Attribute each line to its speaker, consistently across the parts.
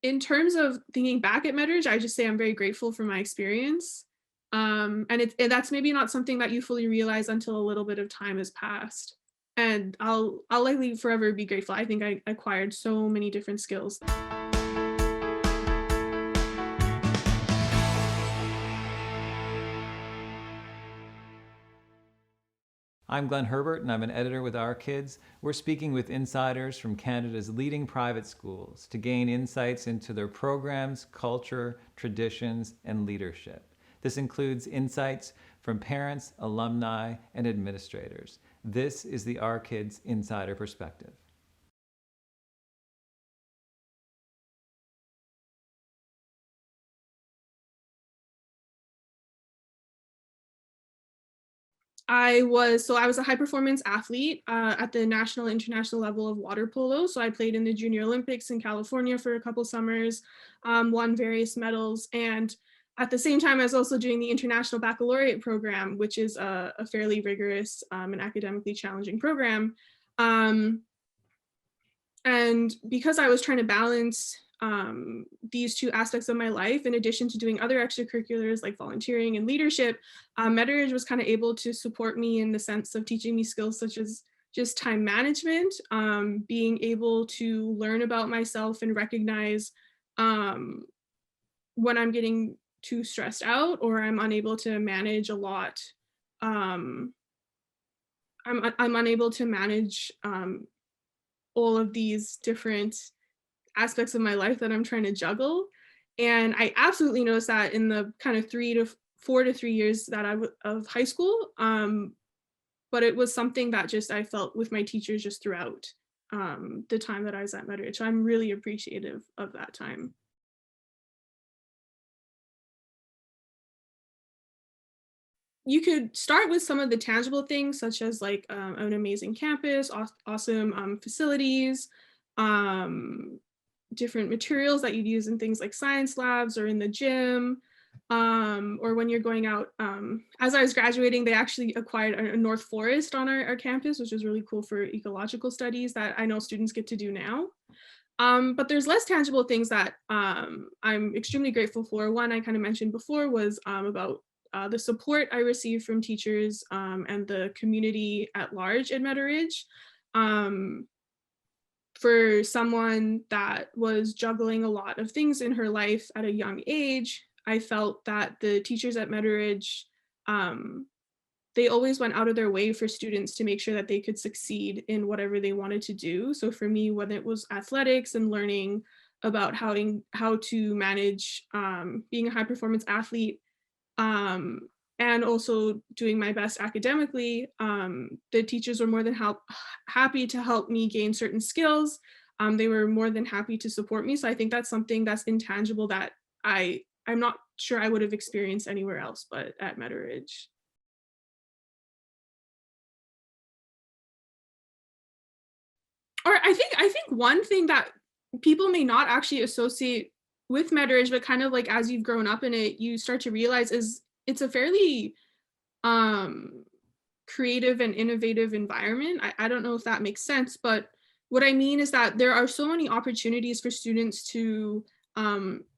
Speaker 1: In terms of thinking back at Meadowridge, I just say I'm very grateful for my experience. And that's maybe not something that you fully realize until a little bit of time has passed. And I'll likely forever be grateful. I think I acquired so many different skills.
Speaker 2: I'm Glenn Herbert, and I'm an editor with Our Kids. We're speaking with insiders from Canada's leading private schools to gain insights into their programs, culture, traditions, and leadership. This includes insights from parents, alumni, and administrators. This is the Our Kids Insider Perspective.
Speaker 1: I was a high performance athlete at the national international level of water polo. So I played in the Junior Olympics in California for a couple summers, won various medals, and at the same time I was also doing the International Baccalaureate program, which is a fairly rigorous and academically challenging program. Um, and because I was trying to balance these two aspects of my life, in addition to doing other extracurriculars like volunteering and leadership, Meadowridge was kind of able to support me in the sense of teaching me skills such as just time management, being able to learn about myself and recognize um, when I'm getting too stressed out or I'm unable to manage a lot. Um, I'm unable to manage all of these different aspects of my life that I'm trying to juggle. And I absolutely noticed that in the kind of 4 to 3 years that of high school. But it was something that just I felt with my teachers just throughout the time that I was at Meadowridge. So I'm really appreciative of that time. You could start with some of the tangible things, such as like an amazing campus, awesome facilities, um, different materials that you'd use in things like science labs or in the gym, or when you're going out. As I was graduating, they actually acquired a North Forest on our campus, which is really cool for ecological studies that I know students get to do now. But there's less tangible things that I'm extremely grateful for. One I kind of mentioned before was about the support I received from teachers and the community at large at Meadowridge. Um, for someone that was juggling a lot of things in her life at a young age, I felt that the teachers at Meadowridge, um, they always went out of their way for students to make sure that they could succeed in whatever they wanted to do. So for me, whether it was athletics and learning about how to manage being a high performance athlete, um, and also doing my best academically, the teachers were more than happy to help me gain certain skills. They were more than happy to support me. So I think that's something that's intangible that I'm not sure I would have experienced anywhere else but at Meadowridge. Or I think one thing that people may not actually associate with Meadowridge, but kind of like as you've grown up in it, you start to realize is it's a fairly um, creative and innovative environment. I don't know if that makes sense, but what I mean is that there are so many opportunities for students to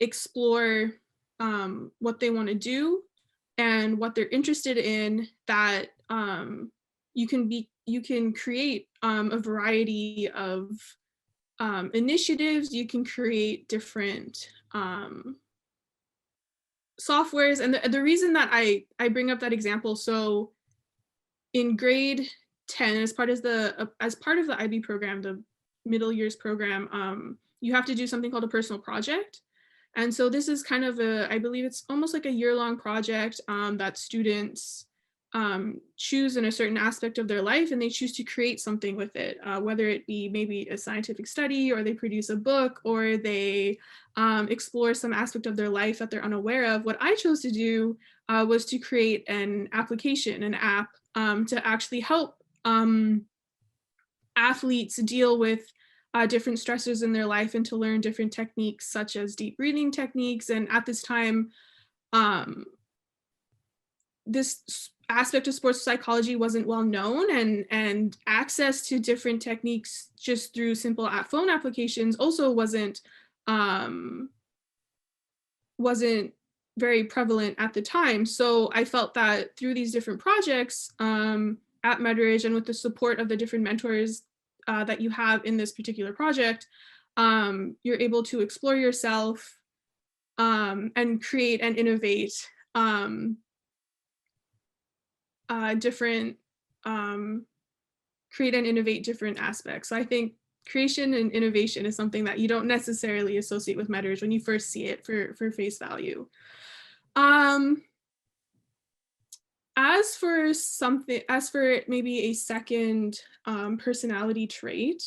Speaker 1: explore what they want to do and what they're interested in, that you can create a variety of initiatives. You can create different softwares, and the reason that I bring up that example, so in grade 10, as part of the IB program, the middle years program, you have to do something called a personal project. And so this is kind of I believe it's almost like a year-long project that students choose in a certain aspect of their life, and they choose to create something with it, whether it be maybe a scientific study, or they produce a book, or they explore some aspect of their life that they're unaware of. What I chose to do was to create an application, an app, to actually help athletes deal with different stressors in their life and to learn different techniques such as deep breathing techniques. And at this time, um, this aspect of sports psychology wasn't well known, and access to different techniques just through simple phone applications also wasn't wasn't very prevalent at the time. So I felt that through these different projects at Meadowridge and with the support of the different mentors that you have in this particular project, you're able to explore yourself and create and innovate different create and innovate different aspects. So I think creation and innovation is something that you don't necessarily associate with Meadowridge when you first see it for face value. Um, as for maybe a second personality trait,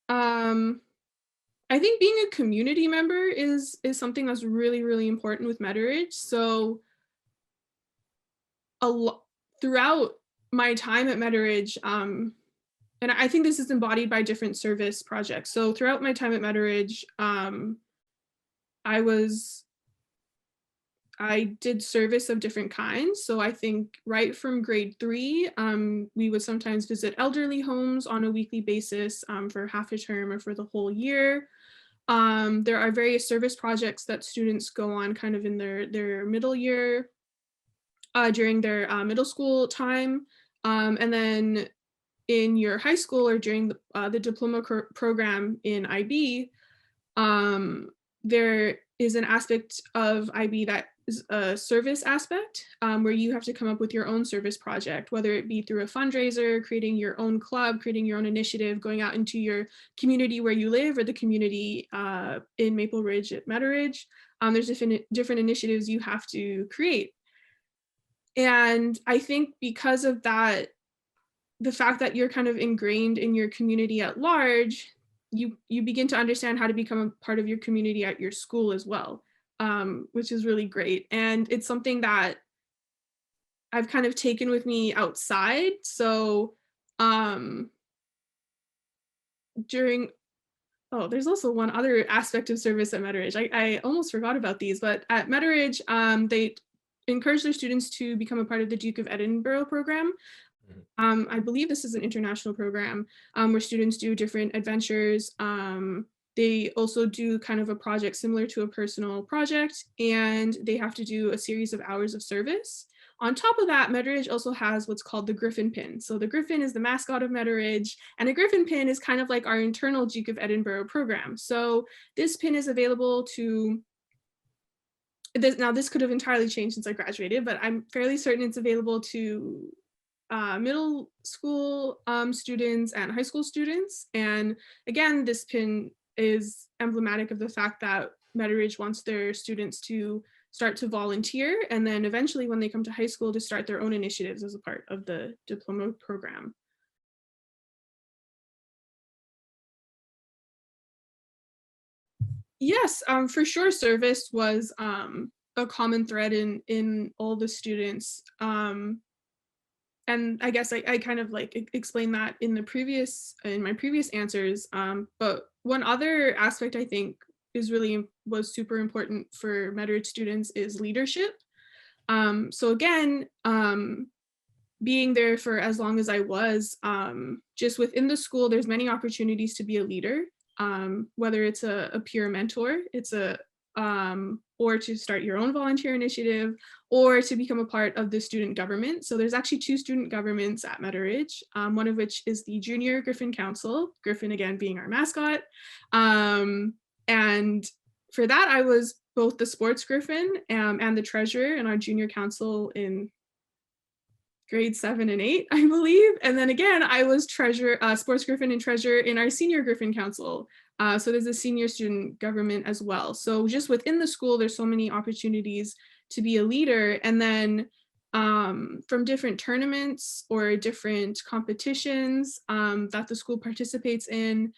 Speaker 1: um, I think being a community member is something that's really, really important with Meadowridge. So a lot throughout my time at Meadowridge, and I think this is embodied by different service projects. So throughout my time at Meadowridge, I was I did service of different kinds. So I think right from grade 3, we would sometimes visit elderly homes on a weekly basis for half a term or for the whole year. There are various service projects that students go on kind of in their middle year during their middle school time. And then in your high school or during the diploma program in IB, there is an aspect of IB that is a service aspect where you have to come up with your own service project, whether it be through a fundraiser, creating your own club, creating your own initiative, going out into your community where you live or the community in Maple Ridge at Meadowridge. There's different initiatives you have to create. And I think because of that, the fact that you're kind of ingrained in your community at large, you begin to understand how to become a part of your community at your school as well, which is really great. And it's something that I've kind of taken with me outside. So um, during there's also one other aspect of service at Meadowridge. I almost forgot about these, but at Meadowridge, they encourage their students to become a part of the Duke of Edinburgh program. I believe this is an international program where students do different adventures. They also do kind of a project similar to a personal project, and they have to do a series of hours of service. On top of that, Meadowridge also has what's called the Griffin pin. So the Griffin is the mascot of Meadowridge, and a Griffin pin is kind of like our internal Duke of Edinburgh program. So this pin is available to now this could have entirely changed since I graduated, but I'm fairly certain it's available to middle school students and high school students. And again, this pin is emblematic of the fact that Meadowridge wants their students to start to volunteer, and then eventually when they come to high school to start their own initiatives as a part of the diploma program. Yes, for sure service was a common thread in all the students. And I guess I kind of like explained that in my previous answers. But one other aspect I think was super important for Meadowridge students is leadership. So again, being there for as long as I was, just within the school, there's many opportunities to be a leader, whether it's a peer mentor, or to start your own volunteer initiative, or to become a part of the student government. So there's actually 2 student governments at Meadowridge, one of which is the Junior Griffin Council, Griffin again being our mascot. And for that, I was both the sports Griffin and the treasurer in our junior council in grade 7 and 8, I believe. And then again, I was sports Griffin and treasurer in our senior Griffin council. So there's a senior student government as well. So just within the school, there's so many opportunities to be a leader. And then from different tournaments or different competitions that the school participates in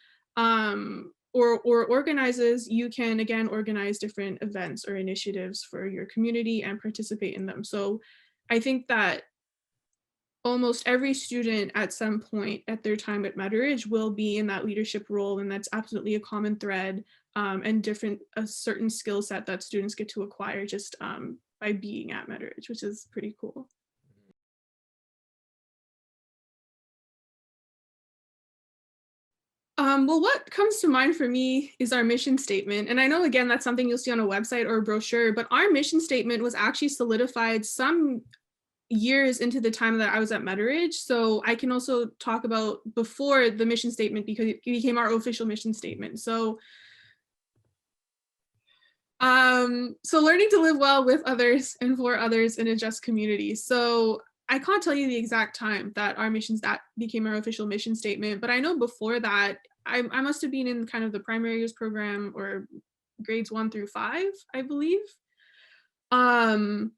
Speaker 1: or organizes, you can again organize different events or initiatives for your community and participate in them. So I think that almost every student at some point at their time at Meadowridge will be in that leadership role, and that's absolutely a common thread and a certain skill set that students get to acquire just by being at Meadowridge, which is pretty cool. Well, what comes to mind for me is our mission statement. And I know, again, that's something you'll see on a website or a brochure, but our mission statement was actually solidified some years into the time that I was at Meadowridge. So I can also talk about before the mission statement because it became our official mission statement. So learning to live well with others and for others in a just community. So I can't tell you the exact time that our missions that became our official mission statement, but I know before that I must have been in kind of the primary years program or grades 1 through 5, I believe. Um,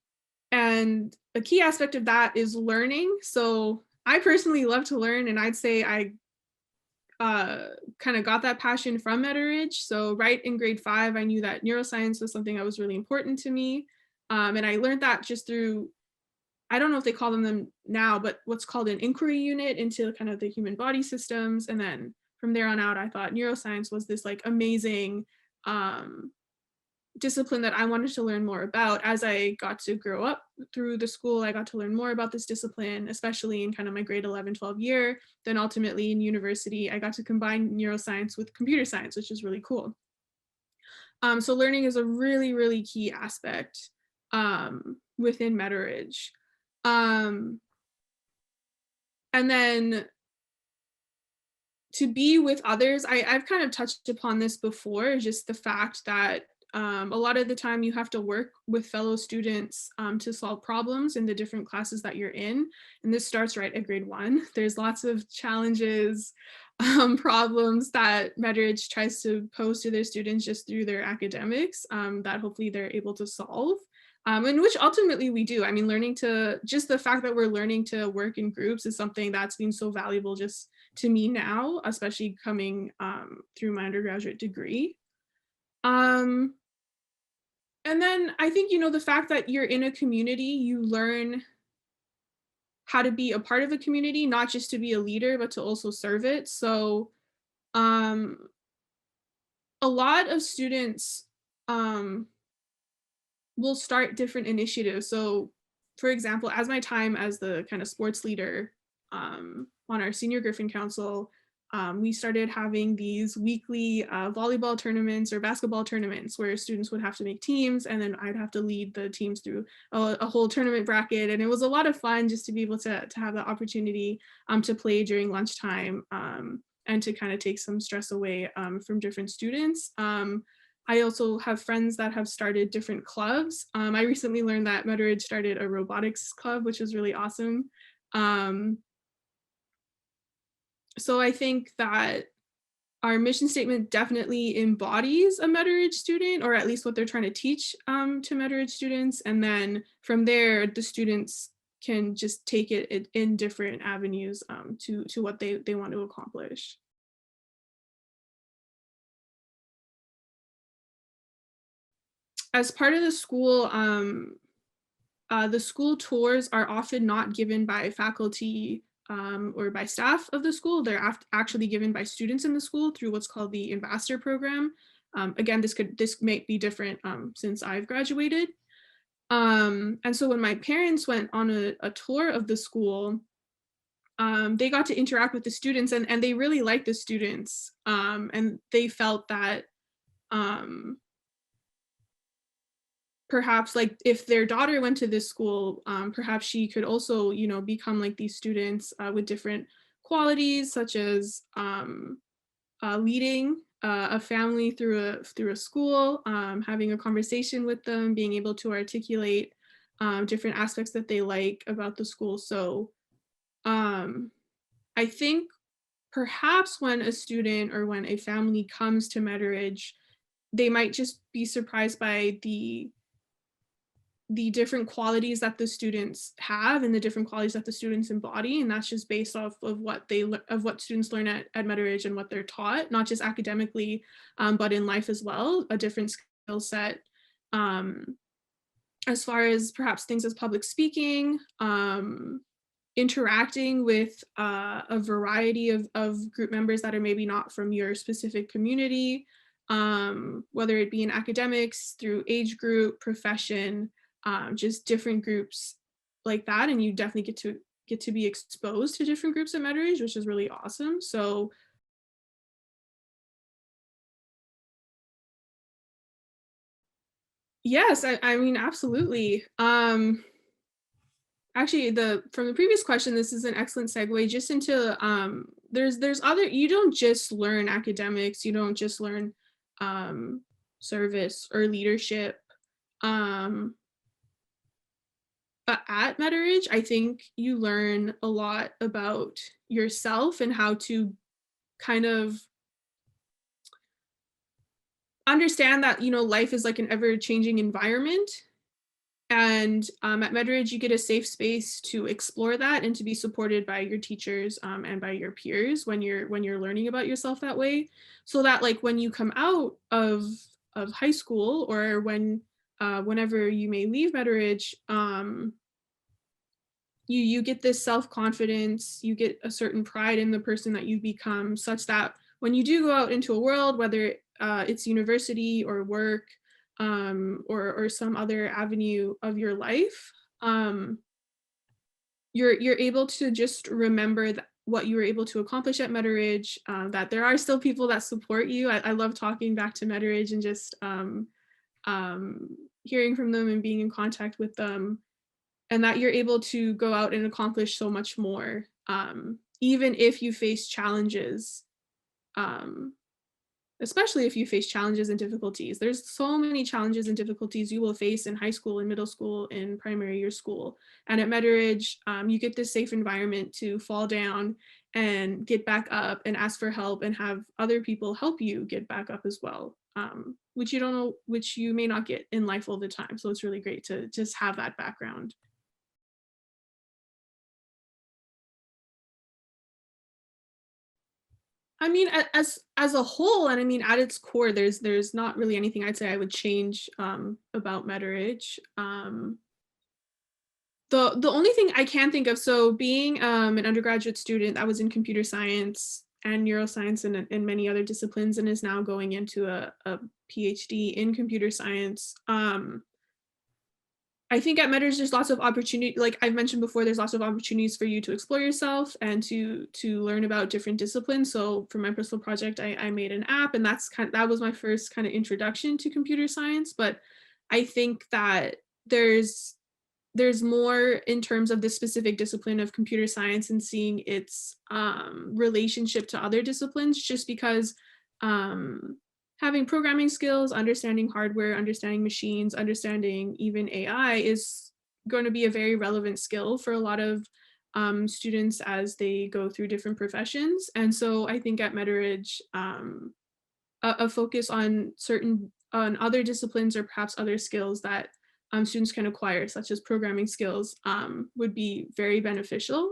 Speaker 1: and a key aspect of that is learning. So I personally love to learn, and I'd say I kind of got that passion from Meadowridge. So right in grade 5, I knew that neuroscience was something that was really important to me. And I learned that just through, I don't know if they call them now, but what's called an inquiry unit into kind of the human body systems. And then from there on out, I thought neuroscience was this like amazing um, discipline that I wanted to learn more about. As I got to grow up through the school, I got to learn more about this discipline, especially in kind of my grade 11, 12 year. Then ultimately in university, I got to combine neuroscience with computer science, which is really cool. So learning is a really, really key aspect within Meadowridge. Um, and then to be with others, I've kind of touched upon this before, just the fact that a lot of the time you have to work with fellow students to solve problems in the different classes that you're in. And this starts right at grade 1. There's lots of challenges, problems that Meadowridge tries to pose to their students just through their academics that hopefully they're able to solve. And which ultimately we do. I mean, learning to, just the fact that we're learning to work in groups is something that's been so valuable just to me now, especially coming through my undergraduate degree. Um, and then I think, the fact that you're in a community, you learn how to be a part of a community, not just to be a leader, but to also serve it. So um, a lot of students um, will start different initiatives. So, for example, as my time as the kind of sports leader on our senior Griffin Council, we started having these weekly volleyball tournaments or basketball tournaments where students would have to make teams, and then I'd have to lead the teams through a whole tournament bracket. And it was a lot of fun just to be able to have the opportunity to play during lunchtime and to kind of take some stress away from different students. I also have friends that have started different clubs. I recently learned that Meadowridge started a robotics club, which is really awesome. Um, so I think that our mission statement definitely embodies a Meadowridge student, or at least what they're trying to teach to Meadowridge students. And then from there, the students can just take it in different avenues to what they want to accomplish. As part of the school tours are often not given by faculty or by staff of the school. They're actually given by students in the school through what's called the ambassador program. Again, this might be different since I've graduated. And so when my parents went on a tour of the school, they got to interact with the students, and they really liked the students. And they felt that um, perhaps like if their daughter went to this school, perhaps she could also, become like these students with different qualities, such as leading a family through a school, having a conversation with them, being able to articulate different aspects that they like about the school. So um, I think perhaps when a student or when a family comes to Meadowridge, they might just be surprised by the different qualities that the students have and the different qualities that the students embody, and that's just based off of what students learn at Meadowridge and what they're taught, not just academically but in life as well, a different skill set um, as far as perhaps things as public speaking, interacting with a variety of group members that are maybe not from your specific community, whether it be in academics, through age group, profession, just different groups like that. And you definitely get to be exposed to different groups at Meadowridge, which is really awesome. So Yes, I mean, absolutely. Actually, from the previous question, this is an excellent segue just into there's other, you don't just learn academics, you don't just learn um service or leadership. Um but at Meadowridge, I think you learn a lot about yourself and how to kind of understand that, life is like an ever changing environment. And at Medridge, you get a safe space to explore that and to be supported by your teachers, and by your peers when you're learning about yourself that way. So that like when you come out of high school, or whenever you may leave Medridge, you get this self-confidence, you get a certain pride in the person that you become, such that when you do go out into a world, whether it's university or work, or some other avenue of your life, you're able to just remember that what you were able to accomplish at Meadowridge, that there are still people that support you. I love talking back to Meadowridge and just um, hearing from them and being in contact with them, and that you're able to go out and accomplish so much more, even if you face challenges, um, especially if you face challenges and difficulties. There's so many challenges and difficulties you will face in high school, in middle school, in primary year school. And at Meadowridge, you get this safe environment to fall down and get back up and ask for help and have other people help you get back up as well, which you don't know, which you may not get in life all the time. So it's really great to just have that background. I mean, as a whole, and I mean at its core, there's not really anything I'd say I would change about Meadowridge. The only thing I can think of, so being an undergraduate student that was in computer science and neuroscience and many other disciplines, and is now going into a PhD in computer science. I think at Metters there's lots of opportunity, like I've mentioned before, there's lots of opportunities for you to explore yourself and to learn about different disciplines. So for my personal project, I made an app, and that was my first kind of introduction to computer science. But I think that there's there's more in terms of the specific discipline of computer science and seeing its relationship to other disciplines, just because um, having programming skills, understanding hardware, understanding machines, understanding even AI is going to be a very relevant skill for a lot of students as they go through different professions. And so I think at Meadowridge, a focus on on other disciplines or perhaps other skills that students can acquire, such as programming skills, would be very beneficial.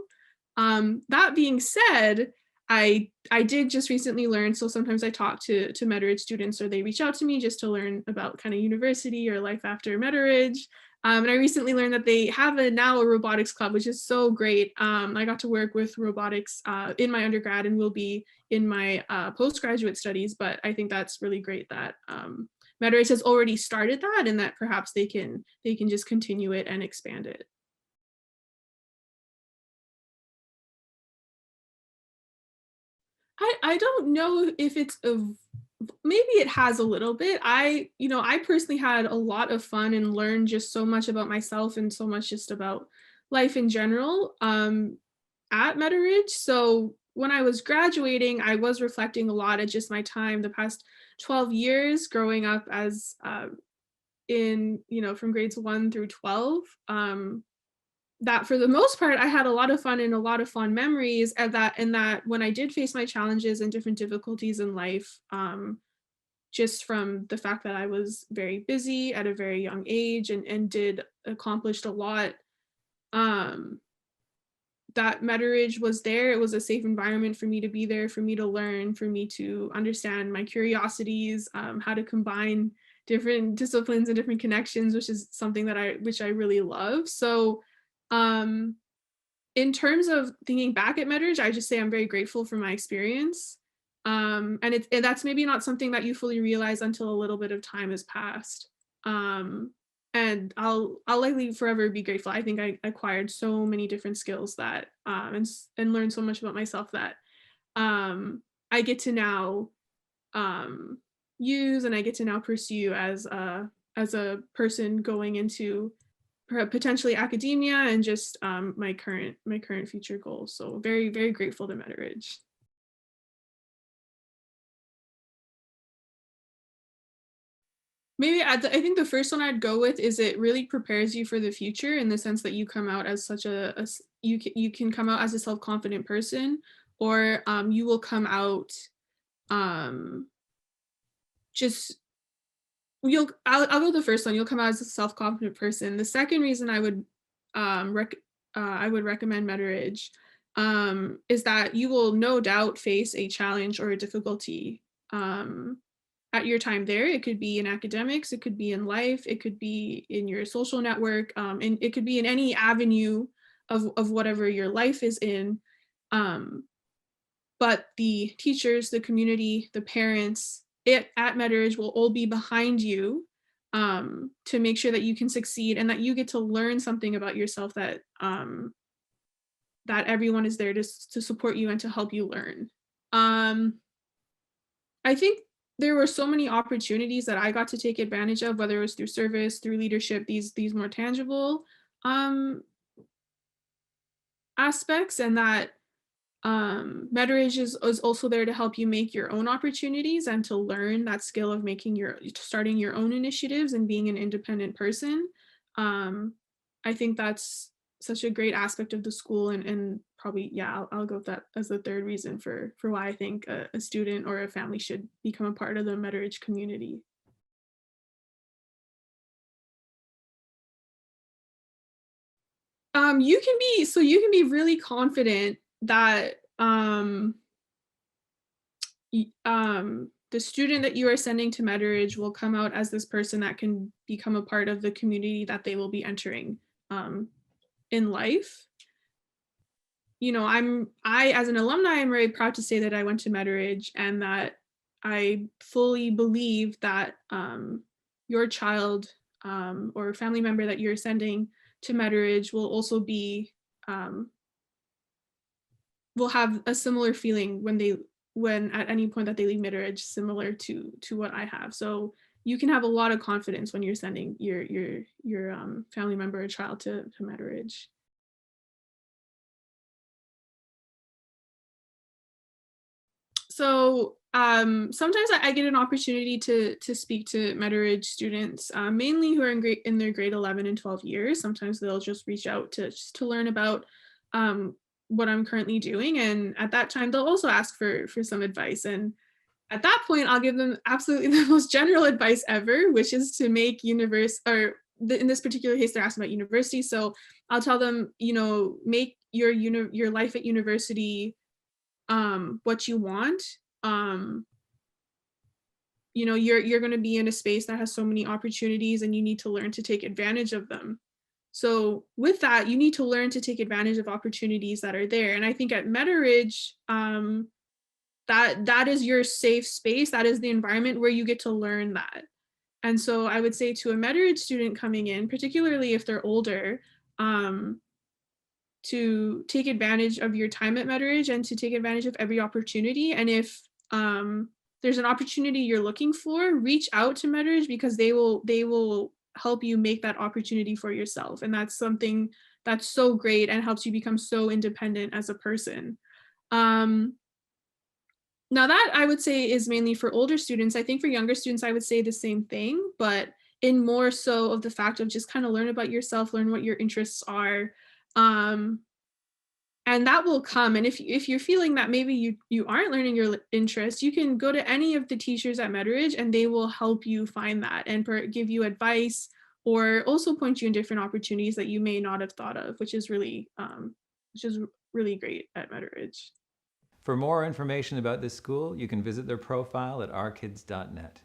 Speaker 1: That being said, I did just recently learn. So sometimes I talk to Meadowridge students, or they reach out to me just to learn about kind of university or life after Meadowridge. And I recently learned that they have now a robotics club, which is so great. I got to work with robotics in my undergrad and will be in my postgraduate studies. But I think that's really great that Meadowridge has already started that, and that perhaps they can just continue it and expand it. I don't know if it's a maybe it has a little bit. I personally had a lot of fun and learned just so much about myself and so much just about life in general at Meadowridge. So when I was graduating, I was reflecting a lot at just my time the past 12 years growing up as in, from grades 1 through 12. That for the most part I had a lot of fun and a lot of fond memories, and that when I did face my challenges and different difficulties in life, just from the fact that I was very busy at a very young age and did accomplished a lot, um, that Meadowridge was there. It was a safe environment for me to be there, for me to learn, for me to understand my curiosities, how to combine different disciplines and different connections, which is something that I really love. So um, in terms of thinking back at Meadowridge, I just say I'm very grateful for my experience. And that's maybe not something that you fully realize until a little bit of time has passed. Um, and I'll likely forever be grateful. I think I acquired so many different skills that and learned so much about myself that I get to now um, use, and I get to now pursue as as a person going into potentially academia and just my current future goals. So very, very grateful to Meadowridge. Maybe I think the first one I'd go with is it really prepares you for the future in the sense that you come out as such you can come out as a self-confident person, or you will come out um, just I'll go with the first one. You'll come out as a self-confident person. The second reason I would recommend Meadowridge is that you will no doubt face a challenge or a difficulty um, at your time there. It could be in academics, it could be in life, it could be in your social network, and it could be in any avenue of whatever your life is in. Um, but the teachers, the community, the parents at Meadowridge will all be behind you to make sure that you can succeed and that you get to learn something about yourself that everyone is there to support you and to help you learn. Um, I think there were so many opportunities that I got to take advantage of, whether it was through service, through leadership, these more tangible um, aspects, and that Meadowridge is also there to help you make your own opportunities and to learn that skill of starting your own initiatives and being an independent person. Um, I think that's such a great aspect of the school, and probably yeah, I'll go with that as the third reason for why I think a student or a family should become a part of the Meadowridge community. You can be really confident that the student that you are sending to Meadowridge will come out as this person that can become a part of the community that they will be entering um, in life. You know, I as an alumni, I'm very proud to say that I went to Meadowridge and that I fully believe that your child or family member that you're sending to Meadowridge will also be um, will have a similar feeling when at any point that they leave Meadowridge, similar to what I have. So you can have a lot of confidence when you're sending your family member or child to Meadowridge. So sometimes I get an opportunity to speak to Meadowridge students, mainly who are in their grade 11 and 12 years. Sometimes they'll just reach out to learn about um, what I'm currently doing, and at that time they'll also ask for some advice. And at that point, I'll give them absolutely the most general advice ever, which is to make in this particular case, they're asking about university. So I'll tell them, you know, make your life at university what you want. um you know, you're going to be in a space that has so many opportunities and you need to learn to take advantage of them. So with that, you need to learn to take advantage of opportunities that are there. And I think at Meadowridge, that is your safe space, that is the environment where you get to learn that. And so I would say to a Meadowridge student coming in, particularly if they're older, um, to take advantage of your time at Meadowridge and to take advantage of every opportunity. And if there's an opportunity you're looking for, reach out to Meadowridge because they will help you make that opportunity for yourself. And that's something that's so great and helps you become so independent as a person. Um, Now that I would say is mainly for older students. I think for younger students, I would say the same thing, but in more so of the fact of just kind of learn about yourself, learn what your interests are. Um, and that will come. And if you're feeling that maybe you aren't learning your interests, you can go to any of the teachers at Meadowridge and they will help you find that and give you advice or also point you in different opportunities that you may not have thought of, which is really great at Meadowridge.
Speaker 2: For more information about this school, you can visit their profile at ourkids.net.